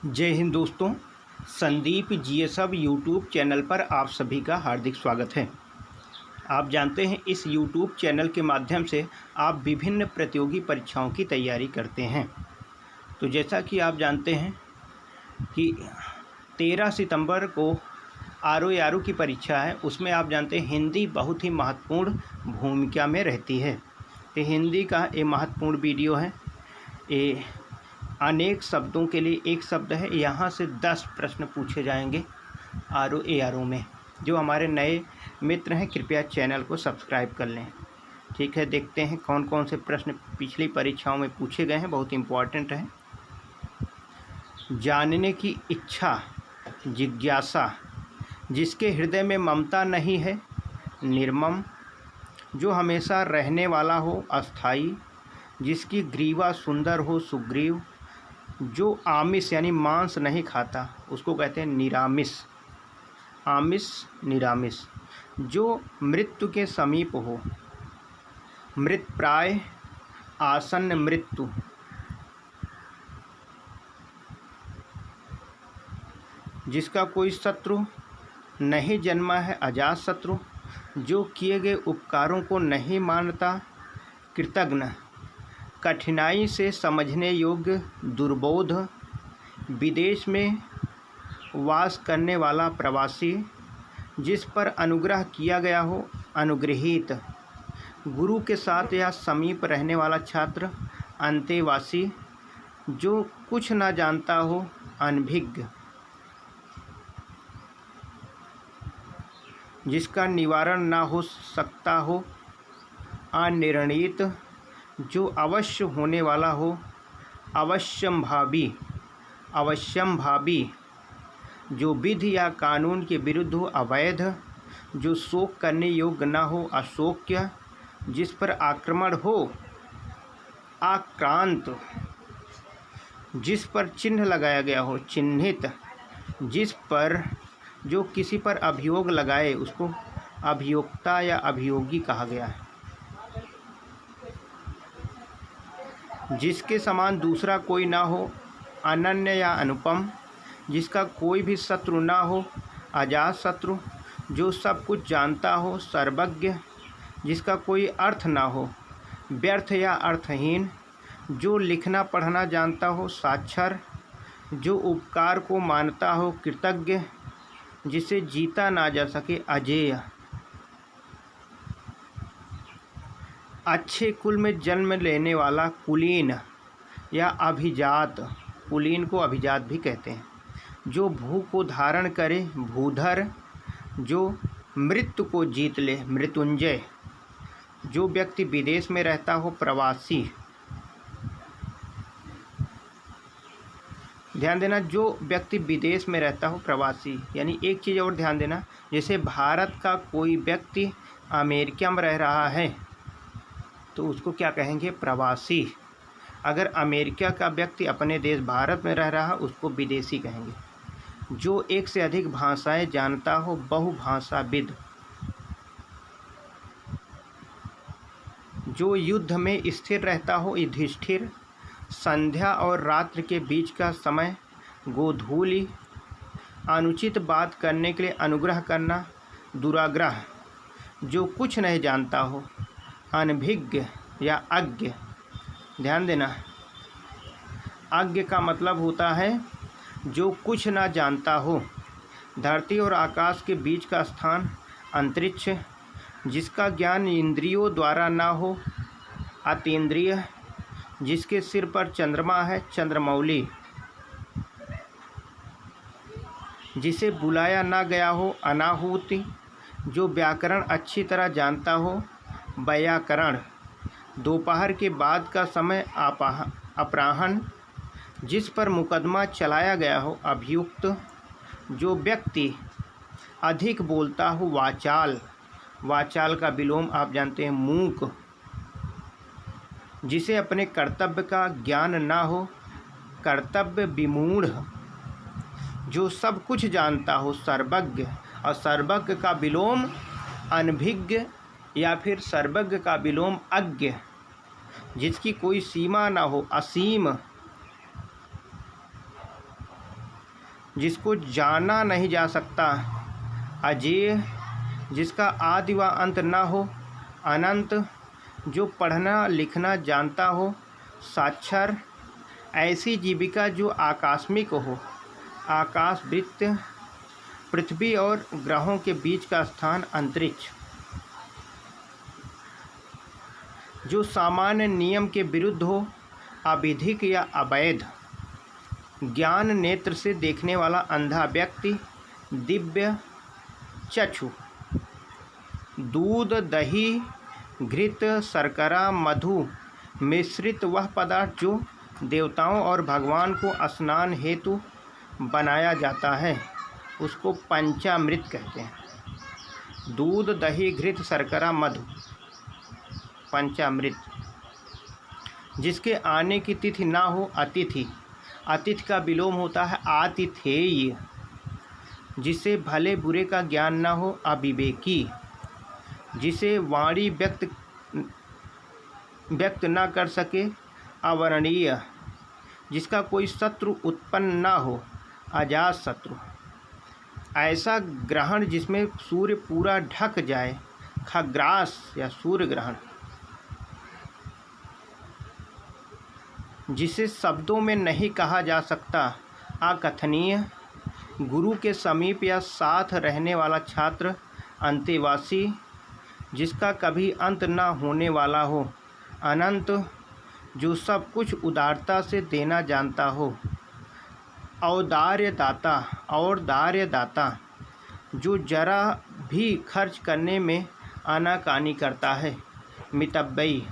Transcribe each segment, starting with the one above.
जय हिंद दोस्तों। Sandeep GSF YouTube channel पर आप सभी का हार्दिक स्वागत है। आप जानते हैं इस यूट्यूब चैनल के माध्यम से आप विभिन्न प्रतियोगी परीक्षाओं की तैयारी करते हैं। तो जैसा कि आप जानते हैं कि 13 सितंबर को आरओ की परीक्षा है, उसमें आप जानते हैं हिंदी बहुत ही महत्वपूर्ण भूमिका में रहती है। तो हिंदी का ये महत्वपूर्ण वीडियो है। ये अनेक शब्दों के लिए एक शब्द है। यहाँ से 10 प्रश्न पूछे जाएंगे आरओ में। जो हमारे नए मित्र हैं कृपया चैनल को सब्सक्राइब कर लें। ठीक है, देखते हैं कौन कौन से प्रश्न पिछली परीक्षाओं में पूछे गए हैं, बहुत इम्पोर्टेंट है। जानने की इच्छा, जिज्ञासा, जिसके हृदय में ममता नहीं है, निर्मम। जो हमेशा रहने वाला हो, अस्थाई। जिसकी ग्रीवा सुंदर हो, सुग्रीव। जो आमिष यानी मांस नहीं खाता, उसको कहते हैं निरामिष। आमिष, निरामिष। जो मृत्यु के समीप हो, मृतप्राय, आसन्न मृत्यु। जिसका कोई शत्रु नहीं जन्मा है, अजात शत्रु। जो किए गए उपकारों को नहीं मानता, कृतघ्न। कठिनाई से समझने योग्य, दुर्बोध। विदेश में वास करने वाला, प्रवासी। जिस पर अनुग्रह किया गया हो, अनुग्रहीत। गुरु के साथ या समीप रहने वाला छात्र, अंतेवासी। जो कुछ न जानता हो, अनभिज्ञ। जिसका निवारण ना हो सकता हो, अनिर्णित। जो अवश्य होने वाला हो, अवश्यंभावी, अवश्यंभावी। जो विधि या कानून के विरुद्ध हो, अवैध। जो शोक करने योग्य न हो, अशोक्य। जिस पर आक्रमण हो, आक्रांत। जिस पर चिन्ह लगाया गया हो, चिन्हित। जिस पर जो किसी पर अभियोग लगाए, उसको अभियोक्ता या अभियोगी कहा गया है। जिसके समान दूसरा कोई ना हो, अनन्य या अनुपम। जिसका कोई भी शत्रु ना हो, अजात शत्रु। जो सब कुछ जानता हो, सर्वज्ञ। जिसका कोई अर्थ ना हो, व्यर्थ या अर्थहीन। जो लिखना पढ़ना जानता हो, साक्षर। जो उपकार को मानता हो, कृतज्ञ। जिसे जीता ना जा सके, अजेय। अच्छे कुल में जन्म लेने वाला, कुलीन या अभिजात। कुलीन को अभिजात भी कहते हैं। जो भू को धारण करे, भूधर। जो मृत्यु को जीत ले, मृत्युंजय। जो व्यक्ति विदेश में रहता हो, प्रवासी। ध्यान देना, जो व्यक्ति विदेश में रहता हो, प्रवासी। यानी एक चीज़ और ध्यान देना, जैसे भारत का कोई व्यक्ति अमेरिका में रह रहा है तो उसको क्या कहेंगे, प्रवासी। अगर अमेरिका का व्यक्ति अपने देश भारत में रह रहा है, उसको विदेशी कहेंगे। जो एक से अधिक भाषाएं जानता हो, बहुभाषाविद। जो युद्ध में स्थिर रहता हो, युधिष्ठिर। संध्या और रात्रि के बीच का समय, गोधूली। अनुचित बात करने के लिए अनुग्रह करना, दुराग्रह। जो कुछ नहीं जानता हो, अनभिज्ञ या अज्ञ। ध्यान देना, अज्ञ का मतलब होता है जो कुछ ना जानता हो। धरती और आकाश के बीच का स्थान, अंतरिक्ष। जिसका ज्ञान इंद्रियों द्वारा ना हो, अतीन्द्रिय। जिसके सिर पर चंद्रमा है, चंद्रमौली। जिसे बुलाया ना गया हो, अनाहुति। जो व्याकरण अच्छी तरह जानता हो, व्याकरण। दोपहर के बाद का समय, अपराह्न। जिस पर मुकदमा चलाया गया हो, अभियुक्त। जो व्यक्ति अधिक बोलता हो, वाचाल। वाचाल का विलोम आप जानते हैं, मूक। जिसे अपने कर्तव्य का ज्ञान ना हो, कर्तव्य विमूढ़। जो सब कुछ जानता हो, सर्वज्ञ। और सर्वज्ञ का विलोम अनभिज्ञ या फिर सर्वज्ञ का विलोम अज्ञ। जिसकी कोई सीमा ना हो, असीम। जिसको जाना नहीं जा सकता, अजेय जिसका आदि व अंत न हो, अनंत जो पढ़ना लिखना जानता हो, साक्षर ऐसी जीविका जो आकस्मिक हो, आकाशवृत्त पृथ्वी और ग्रहों के बीच का स्थान अंतरिक्ष, जो सामान्य नियम के विरुद्ध हो, अविधिक या अवैध, ज्ञान नेत्र से देखने वाला अंधा व्यक्ति, दिव्य चक्षु, दूध दही घृत शर्करा मधु मिश्रित वह पदार्थ जो देवताओं और भगवान को स्नान हेतु बनाया जाता है, उसको पंचामृत कहते हैं। दूध दही घृत शर्करा मधु पंचामृत। जिसके आने की तिथि ना हो, अतिथि, अतिथि का विलोम होता है आतिथेय। जिसे भले बुरे का ज्ञान ना हो, अविवेकी। जिसे वाणी व्यक्त ना कर सके, अवर्णीय। जिसका कोई शत्रु उत्पन्न ना हो, अजात शत्रु। ऐसा ग्रहण जिसमें सूर्य पूरा ढक जाए, खग्रास या सूर्य ग्रहण। जिसे शब्दों में नहीं कहा जा सकता, अकथनीय। गुरु के समीप या साथ रहने वाला छात्र, अंतेवासी। जिसका कभी अंत न होने वाला हो, अनंत। जो सब कुछ उदारता से देना जानता हो, औदार्यदाता और दार्यदाता। जो जरा भी खर्च करने में आनाकानी करता है, मितव्ययी।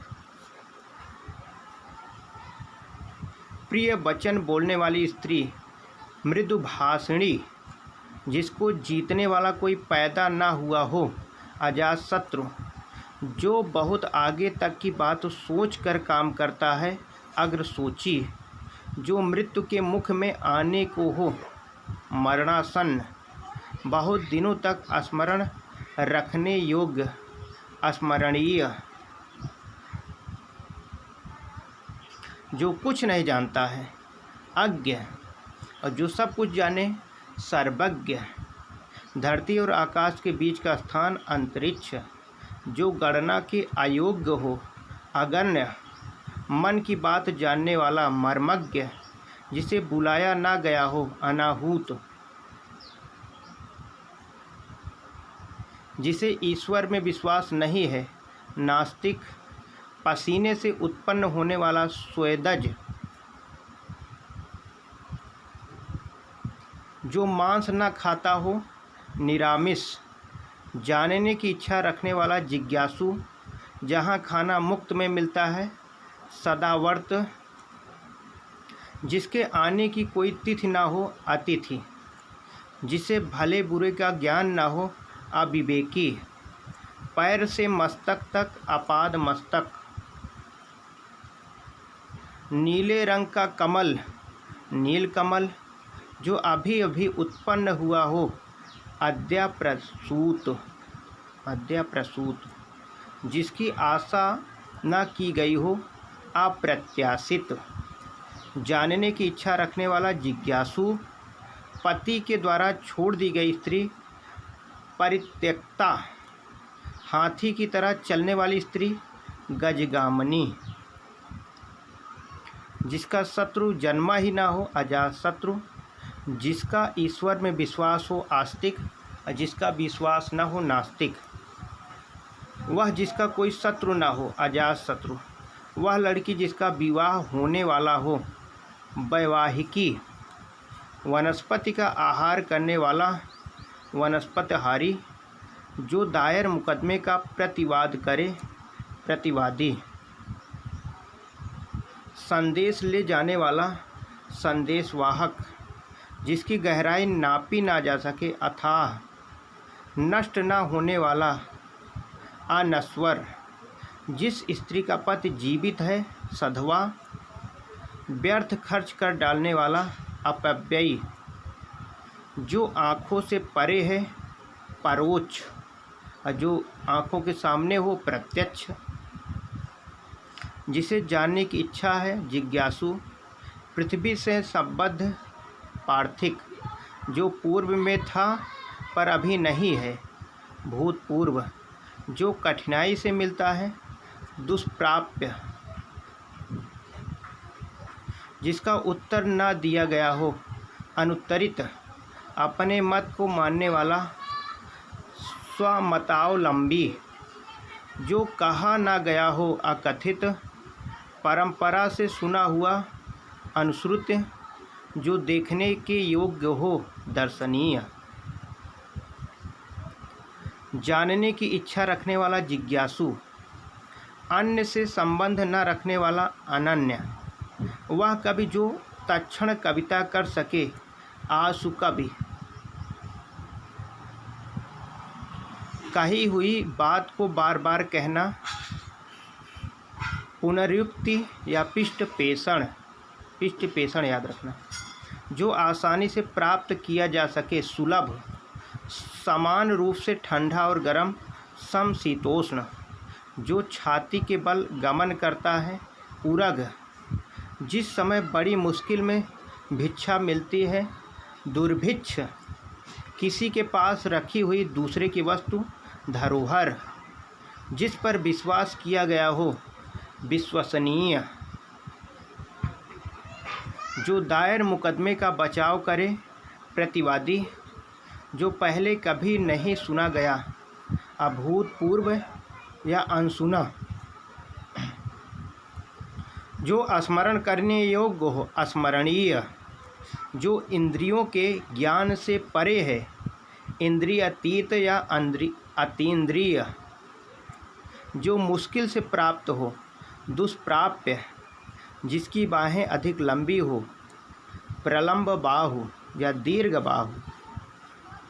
प्रिय वचन बोलने वाली स्त्री, मृदुभाषिणी। जिसको जीतने वाला कोई पैदा ना हुआ हो, अजातशत्रु। जो बहुत आगे तक की बात सोच कर काम करता है, अग्रसोची। जो मृत्यु के मुख में आने को हो, मरणासन्न। बहुत दिनों तक स्मरण रखने योग्य, स्मरणीय। जो कुछ नहीं जानता है, अज्ञ। और जो सब कुछ जाने, सर्वज्ञ। धरती और आकाश के बीच का स्थान अंतरिक्ष। जो गणना के अयोग्य हो, अगण्य। मन की बात जानने वाला, मर्मज्ञ। जिसे बुलाया ना गया हो, अनाहूत। जिसे ईश्वर में विश्वास नहीं है, नास्तिक। पसीने से उत्पन्न होने वाला, स्वेदज। जो मांस न खाता हो, निरामिष। जानने की इच्छा रखने वाला, जिज्ञासु। जहाँ खाना मुफ्त में मिलता है, सदावर्त। जिसके आने की कोई तिथि ना हो, अतिथि। जिसे भले बुरे का ज्ञान ना हो, अविवेकी। पैर से मस्तक तक, अपाद मस्तक। नीले रंग का कमल, नीलकमल। जो अभी अभी उत्पन्न हुआ हो, अद्याप्रसूत, अद्याप्रसूत। जिसकी आशा न की गई हो, अप्रत्याशित। जानने की इच्छा रखने वाला, जिज्ञासु। पति के द्वारा छोड़ दी गई स्त्री, परित्यक्ता। हाथी की तरह चलने वाली स्त्री, गजगामिनी। जिसका शत्रु जन्मा ही ना हो, अजातशत्रु। जिसका ईश्वर में विश्वास हो, आस्तिक। और जिसका विश्वास न हो, नास्तिक। वह जिसका कोई शत्रु ना हो, अजातशत्रु। वह लड़की जिसका विवाह होने वाला हो, वैवाहिकी। वनस्पति का आहार करने वाला, वनस्पतिहारी। जो दायर मुकदमे का प्रतिवाद करे, प्रतिवादी। संदेश ले जाने वाला, संदेशवाहक। जिसकी गहराई नापी ना जा सके, अथाह। नष्ट ना होने वाला, अनश्वर। जिस स्त्री का पति जीवित है, सधवा। व्यर्थ खर्च कर डालने वाला, अपव्ययी। जो आँखों से परे है, परोक्ष। और जो आँखों के सामने हो, प्रत्यक्ष। जिसे जानने की इच्छा है, जिज्ञासु। पृथ्वी से संबद्ध, पार्थिक। जो पूर्व में था पर अभी नहीं है, भूतपूर्व, जो कठिनाई से मिलता है, दुष्प्राप्य, जिसका उत्तर न दिया गया हो, अनुत्तरित, अपने मत को मानने वाला, स्वमतावलंबी, जो कहा न गया हो, अकथित, परंपरा से सुना हुआ, अनुश्रुत्य, जो देखने के योग्य हो, दर्शनीय, जानने की इच्छा रखने वाला, जिज्ञासु, अन्य से संबंध न रखने वाला, अनन्य, वह कवि जो तत्क्षण कविता कर सके, आशु कवि, कही हुई बात को बार बार कहना, पुनरुक्ति या पृष्ठपेषण याद रखना, जो आसानी से प्राप्त किया जा सके, सुलभ, समान रूप से ठंडा और गर्म, समशीतोष्ण, जो छाती के बल गमन करता है, उरग, जिस समय बड़ी मुश्किल में भिक्षा मिलती है, दुर्भिक्ष, किसी के पास रखी हुई दूसरे की वस्तु, धरोहर, जिस पर विश्वास किया गया हो, विश्वसनीय, जो दायर मुकदमे का बचाव करे, प्रतिवादी, जो पहले कभी नहीं सुना गया, अभूतपूर्व या अनसुना, जो स्मरण करने योग्य हो, अस्मरणीय, जो इंद्रियों के ज्ञान से परे है, इंद्रियातीत या अतीन्द्रिय, जो मुश्किल से प्राप्त हो, दुष्प्राप्य, जिसकी बाहें अधिक लंबी हो, प्रलंब बाहु या दीर्घ बाहु,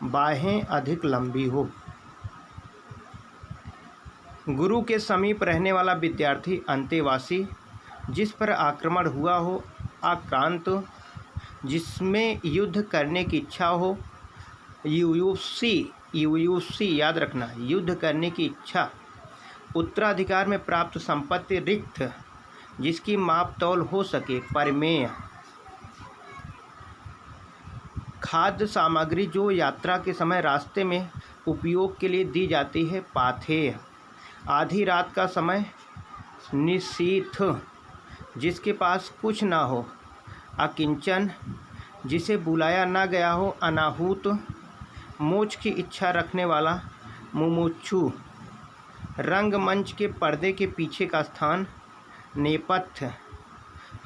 बाहें अधिक लंबी हो, गुरु के समीप रहने वाला विद्यार्थी, अंतेवासी, जिस पर आक्रमण हुआ हो, आक्रांत, जिसमें युद्ध करने की इच्छा हो, युयुषी याद रखना, युद्ध करने की इच्छा, उत्तराधिकार में प्राप्त संपत्ति, रिक्त, जिसकी माप तौल हो सके, परिमेय, खाद्य सामग्री जो यात्रा के समय रास्ते में उपयोग के लिए दी जाती है, पाथेय, आधी रात का समय, निशीथ, जिसके पास कुछ ना हो, अकिंचन, जिसे बुलाया ना गया हो, अनाहूत, मोक्ष की इच्छा रखने वाला, मुमुक्षु, रंगमंच के पर्दे के पीछे का स्थान, नेपथ्य,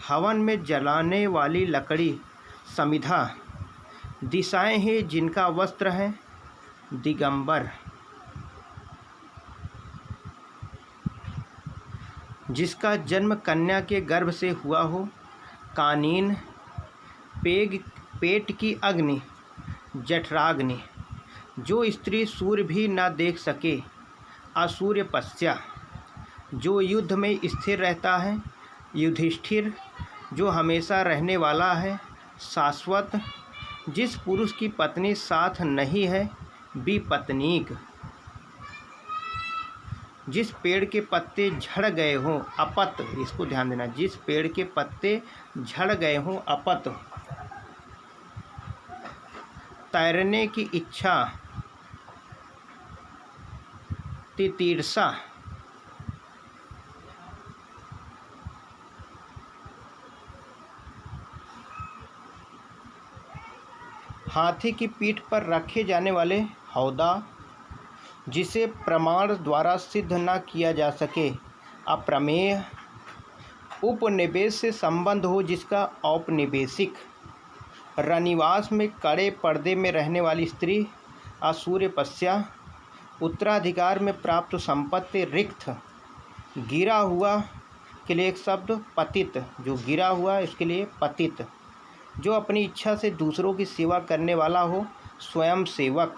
हवन में जलाने वाली लकड़ी, समिधा, दिशाएं हैं जिनका वस्त्र है, दिगंबर, जिसका जन्म कन्या के गर्भ से हुआ हो, कानीन, पेट की अग्नि, जठराग्नि, जो स्त्री सूर्य भी न देख सके, असूर्यपस्या, जो युद्ध में स्थिर रहता है, युधिष्ठिर, जो हमेशा रहने वाला है, शाश्वत, जिस पुरुष की पत्नी साथ नहीं है, विपत्नीक, जिस पेड़ के पत्ते झड़ गए हों, अपत, इसको ध्यान देना, जिस पेड़ के पत्ते झड़ गए हों, अपत, तैरने की इच्छा, तितीर्षा, हाथी की पीठ पर रखे जाने वाले, हौदा, जिसे प्रमाण द्वारा सिद्ध न किया जा सके, अप्रमेय, उपनिवेश से संबंध हो जिसका औपनिवेशिक, रनिवास में कड़े पर्दे में रहने वाली स्त्री, असूर्यपस्या, उत्तराधिकार में प्राप्त संपत्ति, रिक्त, गिरा हुआ के लिए एक शब्द, पतित, जो गिरा हुआ इसके लिए पतित, जो अपनी इच्छा से दूसरों की सेवा करने वाला हो, स्वयं सेवक,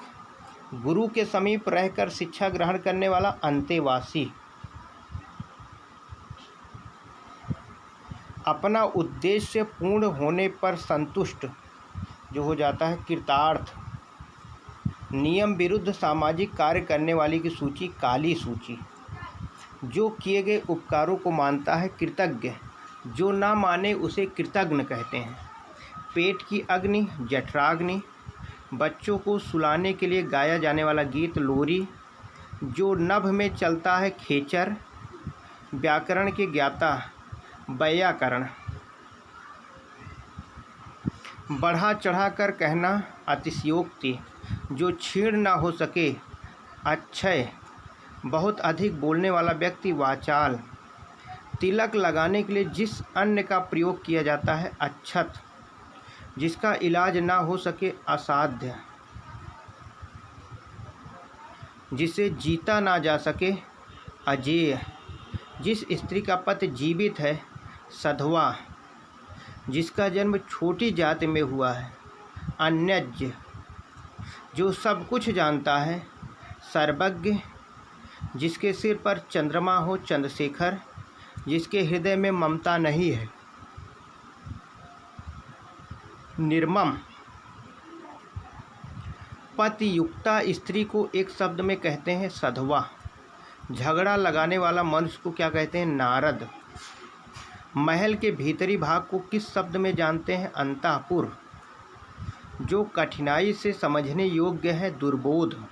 गुरु के समीप रहकर शिक्षा ग्रहण करने वाला, अंतेवासी, अपना उद्देश्य पूर्ण होने पर संतुष्ट जो हो जाता है, कृतार्थ, नियम विरुद्ध सामाजिक कार्य करने वाली की सूची, काली सूची, जो किए गए उपकारों को मानता है, कृतज्ञ, जो ना माने उसे कृतघ्न कहते हैं, पेट की अग्नि, जठराग्नि, बच्चों को सुलाने के लिए गाया जाने वाला गीत लोरी। जो नभ में चलता है खेचर। व्याकरण के ज्ञाता वैयाकरण। बढ़ा चढ़ा कर कहना अतिशयोक्ति। जो छीण ना हो सके अक्षय। बहुत अधिक बोलने वाला व्यक्ति वाचाल। तिलक लगाने के लिए जिस अन्न का प्रयोग किया जाता है अक्षत। जिसका इलाज ना हो सके असाध्य। जिसे जीता ना जा सके अजेय। जिस स्त्री का पति जीवित है सधवा। जिसका जन्म छोटी जाति में हुआ है अन्यज्ञ। जो सब कुछ जानता है सर्वज्ञ। जिसके सिर पर चंद्रमा हो चंद्रशेखर। जिसके हृदय में ममता नहीं है निर्मम। पतियुक्ता स्त्री को एक शब्द में कहते हैं सधवा। झगड़ा लगाने वाला मनुष्य को क्या कहते हैं नारद। महल के भीतरी भाग को किस शब्द में जानते हैं अंतःपुर। जो कठिनाई से समझने योग्य है दुर्बोध।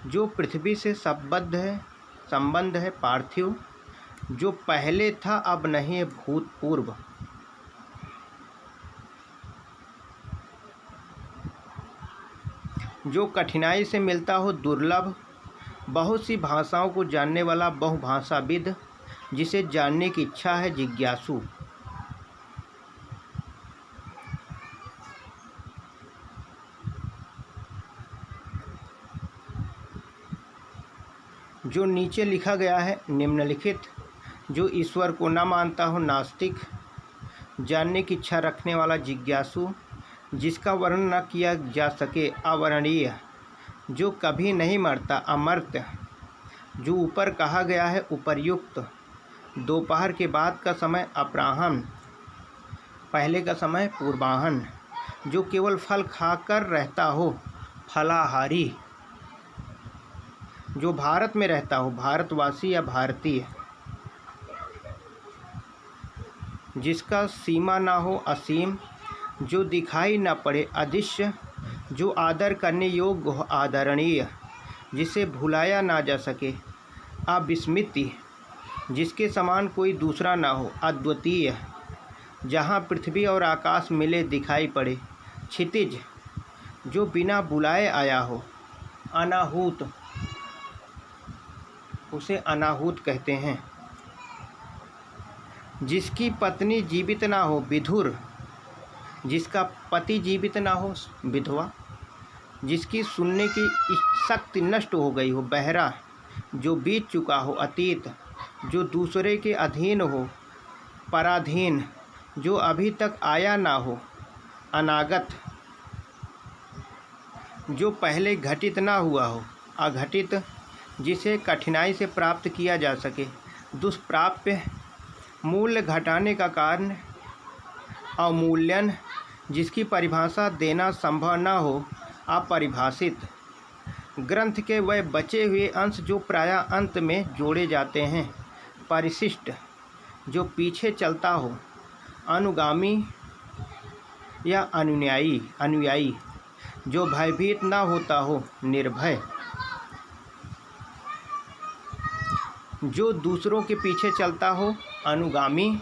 जो पृथ्वी से संबंध है पार्थिव। जो पहले था अब नहीं है भूतपूर्व। जो कठिनाई से मिलता हो दुर्लभ। बहुत सी भाषाओं को जानने वाला बहुभाषाविद। जिसे जानने की इच्छा है जिज्ञासु। जो नीचे लिखा गया है निम्नलिखित। जो ईश्वर को न मानता हो नास्तिक। जानने की इच्छा रखने वाला जिज्ञासु। जिसका वर्णन न किया जा सके अवर्णनीय। जो कभी नहीं मरता अमर्त्य। जो ऊपर कहा गया है उपर्युक्त। दोपहर के बाद का समय अपराह्न। पहले का समय पूर्वाह्न। जो केवल फल खाकर रहता हो फलाहारी। जो भारत में रहता हो भारतवासी या भारतीय। जिसका सीमा ना हो असीम। जो दिखाई न पड़े अदृश्य। जो आदर करने योग्य हो आदरणीय। जिसे भुलाया ना जा सके अविस्मृति। जिसके समान कोई दूसरा ना हो अद्वितीय। जहाँ पृथ्वी और आकाश मिले दिखाई पड़े क्षितिज। जो बिना बुलाए आया हो अनाहूत। उसे अनाहूत कहते हैं। जिसकी पत्नी जीवित ना हो विधुर। जिसका पति जीवित ना हो विधवा। जिसकी सुनने की शक्ति नष्ट हो गई हो बहरा। जो बीत चुका हो अतीत। जो दूसरे के अधीन हो पराधीन। जो अभी तक आया ना हो अनागत। जो पहले घटित ना हुआ हो अघटित। जिसे कठिनाई से प्राप्त किया जा सके दुष्प्राप्य। मूल्य घटाने का कारण अवमूल्यन। जिसकी परिभाषा देना संभव न हो अपरिभाषित। ग्रंथ के वह बचे हुए अंश जो प्रायः अंत में जोड़े जाते हैं परिशिष्ट। जो पीछे चलता हो अनुगामी या अनुयायी। जो भयभीत न होता हो निर्भय। जो दूसरों के पीछे चलता हो अनुगामी।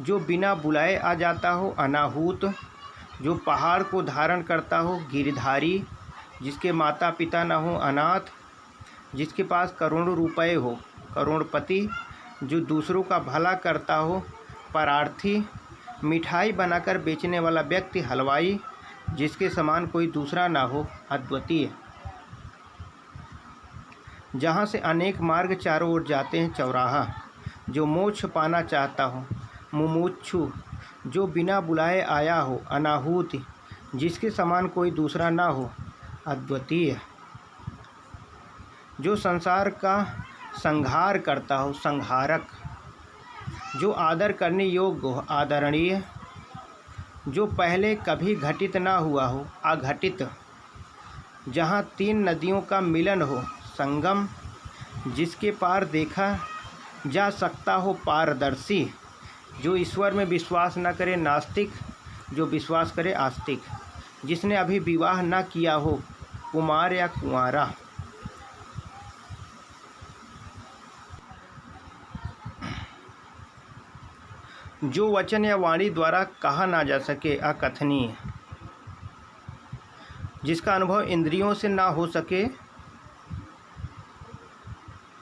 जो बिना बुलाए आ जाता हो अनाहूत। जो पहाड़ को धारण करता हो गिरधारी। जिसके माता पिता न हो अनाथ। जिसके पास करोड़ों रुपए हो करोड़पति। जो दूसरों का भला करता हो परार्थी। मिठाई बनाकर बेचने वाला व्यक्ति हलवाई। जिसके समान कोई दूसरा ना हो अद्वितीय। जहाँ से अनेक मार्ग चारों ओर जाते हैं चौराहा। जो मोक्ष पाना चाहता हो मुमुक्षु। जो बिना बुलाए आया हो अनाहूति। जिसके समान कोई दूसरा ना हो अद्वितीय। जो संसार का संहार करता हो संहारक। जो आदर करने योग्य हो आदरणीय। जो पहले कभी घटित ना हुआ हो अघटित। जहाँ तीन नदियों का मिलन हो संगम। जिसके पार देखा जा सकता हो पारदर्शी। जो ईश्वर में विश्वास न करे नास्तिक। जो विश्वास करे आस्तिक। जिसने अभी विवाह न किया हो, कुमार या कुंवारा। जो वचन या वाणी द्वारा कहा ना जा सके, अकथनीय। जिसका अनुभव इंद्रियों से ना हो सके,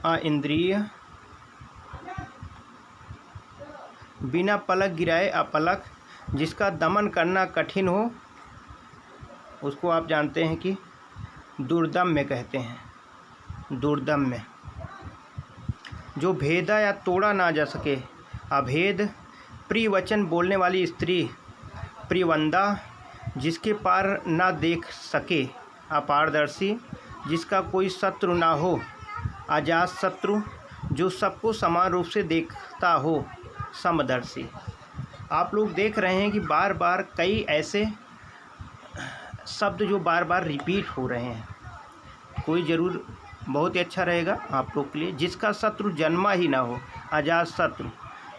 अइंद्रिय। बिना पलक गिराए, अपलक। जिसका दमन करना कठिन हो, उसको आप जानते हैं कि दुर्दम्य कहते हैं, दुर्दम्य। जो भेदा या तोड़ा ना जा सके, अभेद। प्रिय वचन बोलने वाली स्त्री, प्रियवंदा। जिसके पार ना देख सके, अपारदर्शी। जिसका कोई शत्रु ना हो, अजात शत्रु। जो सबको समान रूप से देखता हो, समदर्शी। आप लोग देख रहे हैं कि बार बार कई ऐसे शब्द जो बार बार रिपीट हो रहे हैं, कोई ज़रूर बहुत ही अच्छा रहेगा आप लोग के लिए। जिसका शत्रु जन्मा ही ना हो, अजात शत्रु।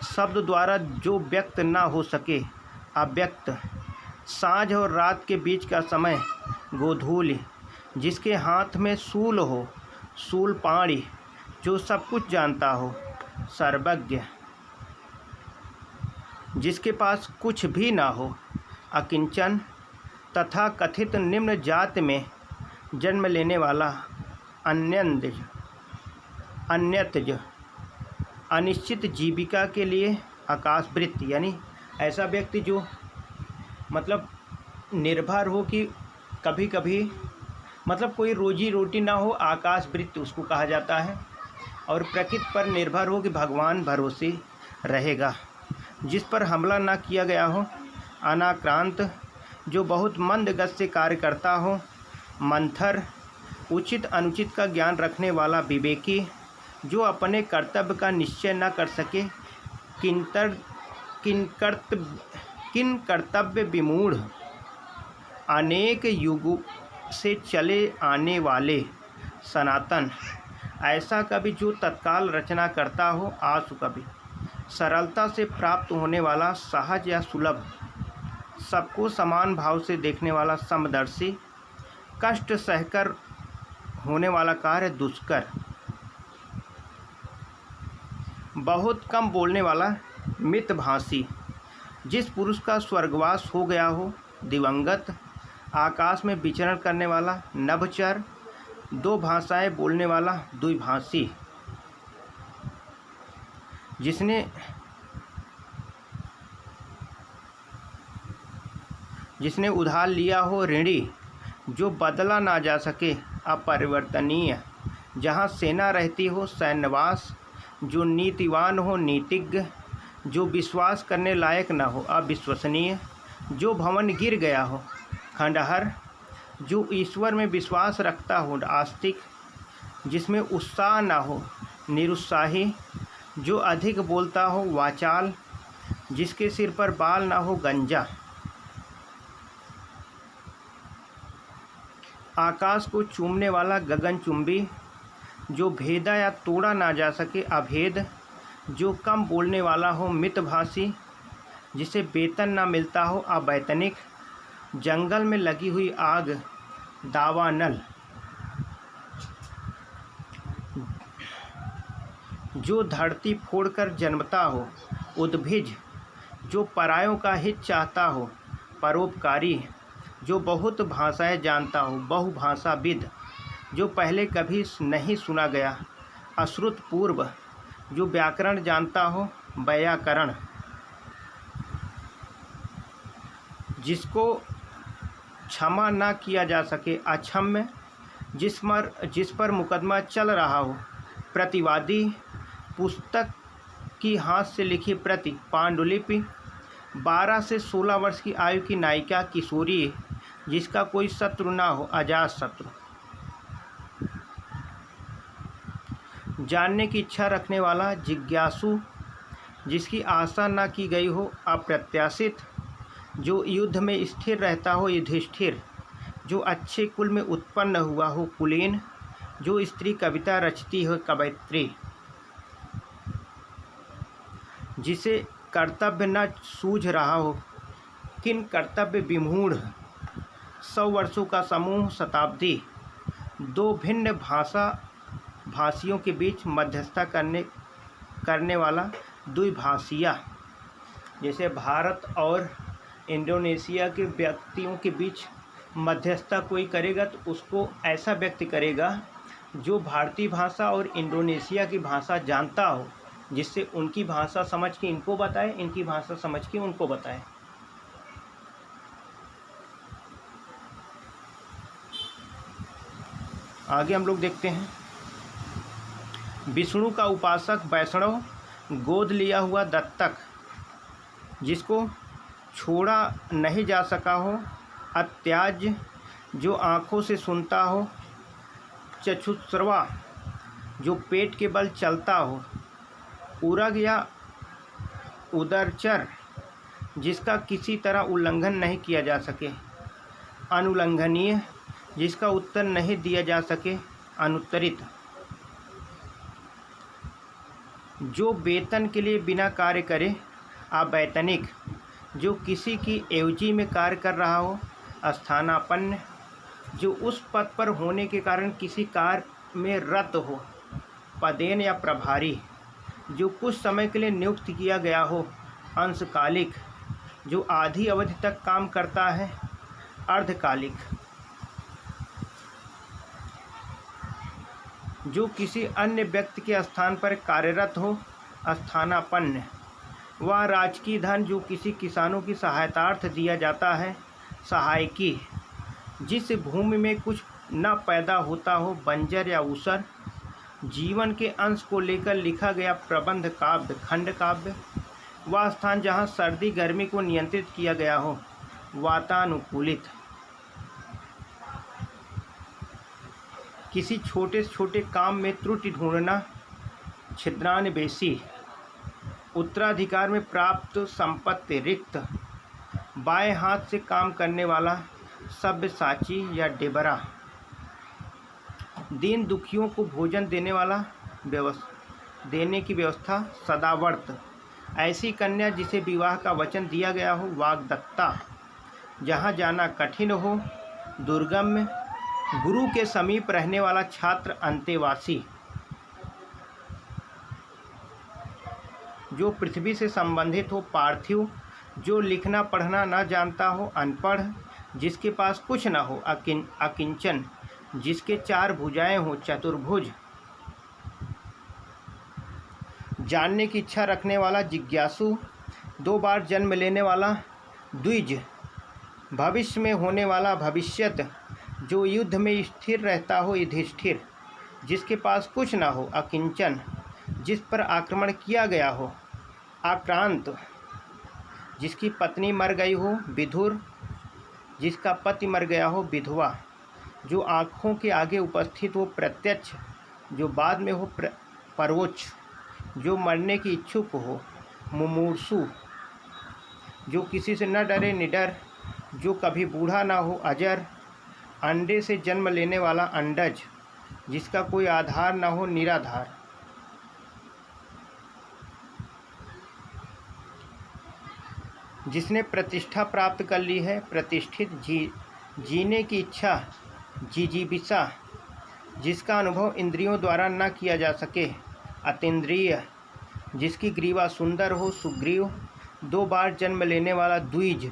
शब्द द्वारा जो व्यक्त ना हो सके, अव्यक्त। साँझ और रात के बीच का समय, गोधूलि। जिसके हाथ में शूल हो, शूलपाणि। जो सब कुछ जानता हो, सर्वज्ञ। जिसके पास कुछ भी ना हो, अकिंचन। तथा कथित निम्न जाति में जन्म लेने वाला, अन्यंतज, अन्यतज। अनिश्चित जीविका के लिए आकाशवृत्ति, यानी ऐसा व्यक्ति जो मतलब निर्भर हो कि कभी कभी मतलब कोई रोजी रोटी ना हो, आकाशवृत्ति उसको कहा जाता है। और प्रकृति पर निर्भर हो कि भगवान भरोसे रहेगा। जिस पर हमला ना किया गया हो, अनाक्रांत। जो बहुत मंद गति से कार्य करता हो, मंथर। उचित अनुचित का ज्ञान रखने वाला, विवेकी। जो अपने कर्तव्य का निश्चय न कर सके, किन कर्तव्य विमूढ़। अनेक युगों से चले आने वाले, सनातन। ऐसा कवि जो तत्काल रचना करता हो, आशु कवि। सरलता से प्राप्त होने वाला, सहज या सुलभ। सबको समान भाव से देखने वाला, समदर्शी। कष्ट सहकर होने वाला कार्य, दुष्कर। बहुत कम बोलने वाला, मितभाषी। जिस पुरुष का स्वर्गवास हो गया हो, दिवंगत। आकाश में विचरण करने वाला, नभचर। दो भाषाएं बोलने वाला, द्विभाषी। जिसने उधार लिया हो, ऋणी। जो बदला ना जा सके, अपरिवर्तनीय। जहाँ सेना रहती हो, सैन्यवास। जो नीतिवान हो, नीतिज्ञ। जो विश्वास करने लायक न हो, अविश्वसनीय। जो भवन गिर गया हो, खंडहर। जो ईश्वर में विश्वास रखता हो, आस्तिक। जिसमें उत्साह न हो, निरुत्साही। जो अधिक बोलता हो, वाचाल। जिसके सिर पर बाल ना हो, गंजा। आकाश को चूमने वाला, गगनचुंबी। जो भेदा या तोड़ा ना जा सके, अभेद। जो कम बोलने वाला हो, मितभाषी। जिसे वेतन ना मिलता हो, अवैतनिक। जंगल में लगी हुई आग, दावानल। जो धरती फोड़कर जन्मता हो, उद्भिज। जो परायों का हित चाहता हो, परोपकारी। जो बहुत भाषाएं जानता हो, बहुभाषाविद। जो पहले कभी नहीं सुना गया, अश्रुत पूर्व। जो व्याकरण जानता हो, वैयाकरण। जिसको क्षमा ना किया जा सके, अक्षम्य। जिस पर मुकदमा चल रहा हो, प्रतिवादी। पुस्तक की हाथ से लिखी प्रति, पांडुलिपि। 12 से 16 वर्ष की आयु की नायिका, किशोरी। जिसका कोई शत्रु ना हो, अजात शत्रु। जानने की इच्छा रखने वाला, जिज्ञासु। जिसकी आशा ना की गई हो, अप्रत्याशित। जो युद्ध में स्थिर रहता हो, युधिष्ठिर। जो अच्छे कुल में उत्पन्न हुआ हो, कुलीन। जो स्त्री कविता रचती हो, कवयित्री। जिसे कर्तव्य न सूझ रहा हो, किन कर्तव्य विमूढ़। 100 वर्षों का समूह शताब्दी, दो भिन्न भाषियों के बीच मध्यस्थता करने वाला द्विभाषिया। जैसे भारत और इंडोनेशिया के व्यक्तियों के बीच मध्यस्थता कोई करेगा तो उसको ऐसा व्यक्ति करेगा जो भारतीय भाषा और इंडोनेशिया की भाषा जानता हो, जिससे उनकी भाषा समझ के इनको बताए, इनकी भाषा समझ के उनको बताए। आगे हम लोग देखते हैं, विष्णु का उपासक वैष्णव, गोद लिया हुआ दत्तक, जिसको छोड़ा नहीं जा सका हो, अत्याज, जो आँखों से सुनता हो, चक्षुश्रवा, जो पेट के बल चलता हो, उरग या उदरचर, जिसका किसी तरह उल्लंघन नहीं किया जा सके, अनुल्लंघनीय, जिसका उत्तर नहीं दिया जा सके, अनुत्तरित, जो वेतन के लिए बिना कार्य करे, अवैतनिक, जो किसी की एवजी में कार्य कर रहा हो, स्थानापन्न, जो उस पद पर होने के कारण किसी कार्य में रत हो, पदेन या प्रभारी, जो कुछ समय के लिए नियुक्त किया गया हो, अंशकालिक, जो आधी अवधि तक काम करता है, अर्धकालिक, जो किसी अन्य व्यक्ति के स्थान पर कार्यरत हो, स्थानापन्न, वह राजकीय धन जो किसी किसानों की सहायतार्थ दिया जाता है, सहायकी, जिस भूमि में कुछ न पैदा होता हो, बंजर या ऊसर, जीवन के अंश को लेकर लिखा गया प्रबंध काव्य, खंड काव्य, वह स्थान जहाँ सर्दी गर्मी को नियंत्रित किया गया हो, वातानुकूलित, किसी छोटे से छोटे काम में त्रुटि ढूंढना, छिद्रान्वेषी, उत्तराधिकार में प्राप्त संपत्ति रिक्त, बाएं हाथ से काम करने वाला, सब्यसाची या डेबरा, दीन दुखियों को भोजन देने वाला, देने की व्यवस्था, सदावर्त, ऐसी कन्या जिसे विवाह का वचन दिया गया हो, वाग्दत्ता, जहाँ जाना कठिन हो, दुर्गम, गुरु के समीप रहने वाला छात्र, अंतेवासी, जो पृथ्वी से संबंधित हो, पार्थिव, जो लिखना पढ़ना न जानता हो, अनपढ़, जिसके पास कुछ न हो, अकिंचन, जिसके 4 भुजाएं हो, चतुर्भुज, जानने की इच्छा रखने वाला, जिज्ञासु, 2 बार जन्म लेने वाला, द्विज, भविष्य में होने वाला, भविष्यत, जो युद्ध में स्थिर रहता हो, युधिष्ठिर, जिसके पास कुछ न हो, अकिंचन, जिस पर आक्रमण किया गया हो, आक्रांत, जिसकी पत्नी मर गई हो, विधुर, जिसका पति मर गया हो, विधवा, जो आँखों के आगे उपस्थित हो, प्रत्यक्ष, जो बाद में हो, परोक्ष, जो मरने की इच्छुक हो, मुमूर्षु, जो किसी से न डरे निडर, जो कभी बूढ़ा ना हो, अजर, अंडे से जन्म लेने वाला, अंडज, जिसका कोई आधार न हो, निराधार, जिसने प्रतिष्ठा प्राप्त कर ली है, प्रतिष्ठित, जीने की इच्छा, जिजीविषा, जिसका अनुभव इंद्रियों द्वारा न किया जा सके, अतीन्द्रिय, जिसकी ग्रीवा सुंदर हो, सुग्रीव, 2 बार जन्म लेने वाला, द्विज,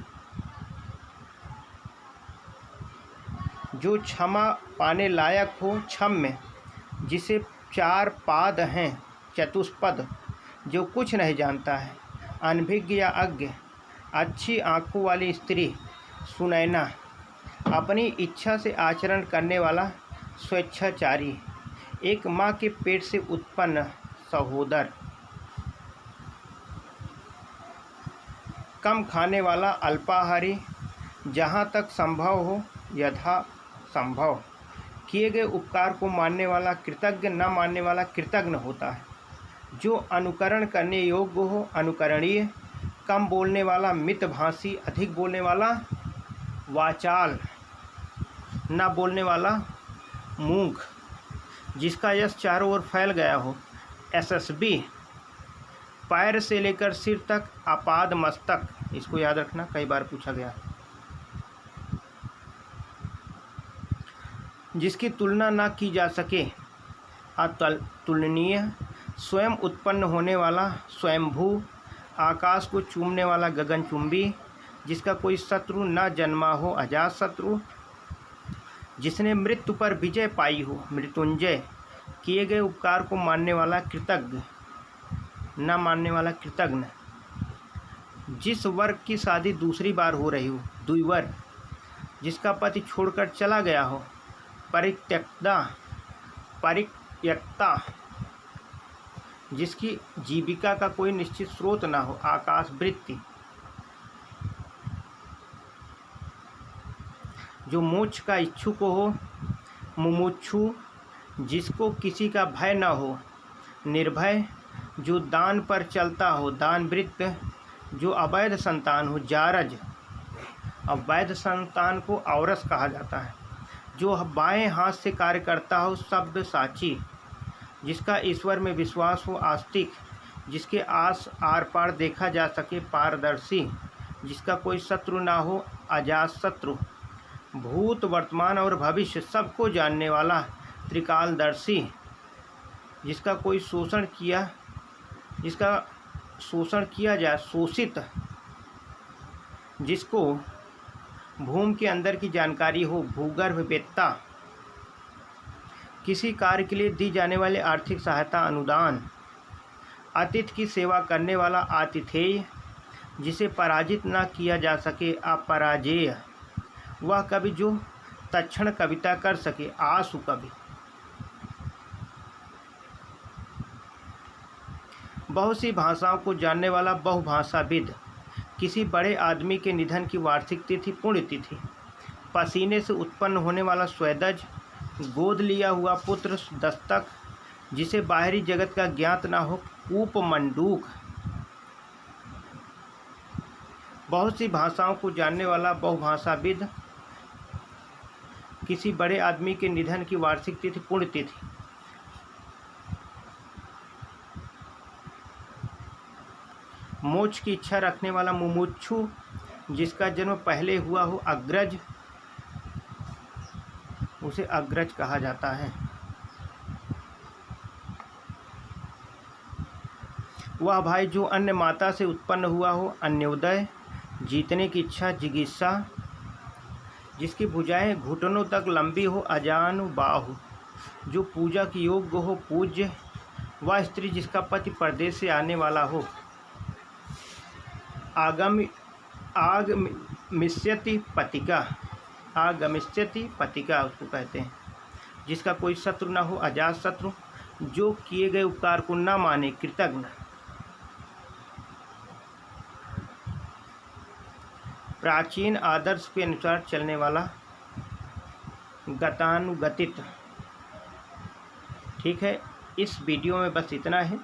जो क्षमा पाने लायक हो, क्षम्य, जिसे 4 पाद हैं, चतुष्पद, जो कुछ नहीं जानता है, अनभिज्ञ या अज्ञ, अच्छी आँखों वाली स्त्री, सुनैना, अपनी इच्छा से आचरण करने वाला, स्वेच्छाचारी, एक माँ के पेट से उत्पन्न, सहोदर, कम खाने वाला, अल्पाहारी, जहाँ तक संभव हो, यथा संभव, किए गए उपकार को मानने वाला, कृतज्ञ, न मानने वाला कृतज्ञ होता है, जो अनुकरण करने योग्य हो, अनुकरणीय, कम बोलने वाला, मितभाषी, अधिक बोलने वाला, वाचाल, न बोलने वाला, मूक, जिसका यश चारों ओर फैल गया हो, यशस्वी, पैर से लेकर सिर तक, आपाद मस्तक, इसको याद रखना, कई बार पूछा गया। जिसकी तुलना न की जा सके, अतुलनीय, स्वयं उत्पन्न होने वाला स्वयंभू, आकाश को चूमने वाला गगनचुंबी, जिसका कोई शत्रु न जन्मा हो अजात शत्रु, जिसने मृत्यु पर विजय पाई हो मृत्युंजय, किए गए उपकार को मानने वाला कृतज्ञ, न मानने वाला कृतज्ञ, जिस वर्ग की शादी दूसरी बार हो रही हो द्विवर, जिसका पति छोड़कर चला गया हो परित्यक्ता, जिसकी जीविका का कोई निश्चित स्रोत न हो आकाशवृत्ति, जो मोक्ष का इच्छुक हो मुमुक्षु, जिसको किसी का भय न हो निर्भय, जो दान पर चलता हो दानवृत्त, जो अवैध संतान हो जारज, अवैध संतान को औरस कहा जाता है, जो बाएं हाथ से कार्य करता हो शब्द साची, जिसका ईश्वर में विश्वास हो आस्तिक, जिसके आर पार देखा जा सके पारदर्शी, जिसका कोई शत्रु ना हो अजात शत्रु, भूत वर्तमान और भविष्य सबको जानने वाला त्रिकालदर्शी, जिसका शोषण किया जाए शोषित, जिसको भूमि के अंदर की जानकारी हो भूगर्भ वेत्ता, किसी कार्य के लिए दी जाने वाली आर्थिक सहायता अनुदान, अतिथि की सेवा करने वाला आतिथेय, जिसे पराजित न किया जा सके अपराजेय, वह कवि जो तत्क्षण कविता कर सके आशु कवि, बहुत सी भाषाओं को जानने वाला बहुभाषाविद, किसी बड़े आदमी के निधन की वार्षिक तिथि पुण्यतिथि, पसीने से उत्पन्न होने वाला स्वेदज, गोद लिया हुआ पुत्र दस्तक, जिसे बाहरी जगत का ज्ञात न हो कूप मंडूक, बहुत सी भाषाओं को जानने वाला बहुभाषाविद, किसी बड़े आदमी के निधन की वार्षिक तिथि पुण्यतिथि, मोक्ष की इच्छा रखने वाला मुमुक्षु, जिसका जन्म पहले हुआ हो अग्रज, उसे अग्रज कहा जाता है, वह भाई जो अन्य माता से उत्पन्न हुआ हो अन्योदय, जीतने की इच्छा जिगीषा, जिसकी भुजाएं घुटनों तक लंबी हो अजानुबाहु, जो पूजा की योग्य हो पूज्य, वह स्त्री जिसका पति परदेश से आने वाला हो आगमिष्यति पतिका उसको कहते हैं, जिसका कोई शत्रु न हो अजात शत्रु, जो किए गए उपकार को न माने कृतज्ञ, प्राचीन आदर्श के अनुसार चलने वाला गतानुगतिक। ठीक है, इस वीडियो में बस इतना है।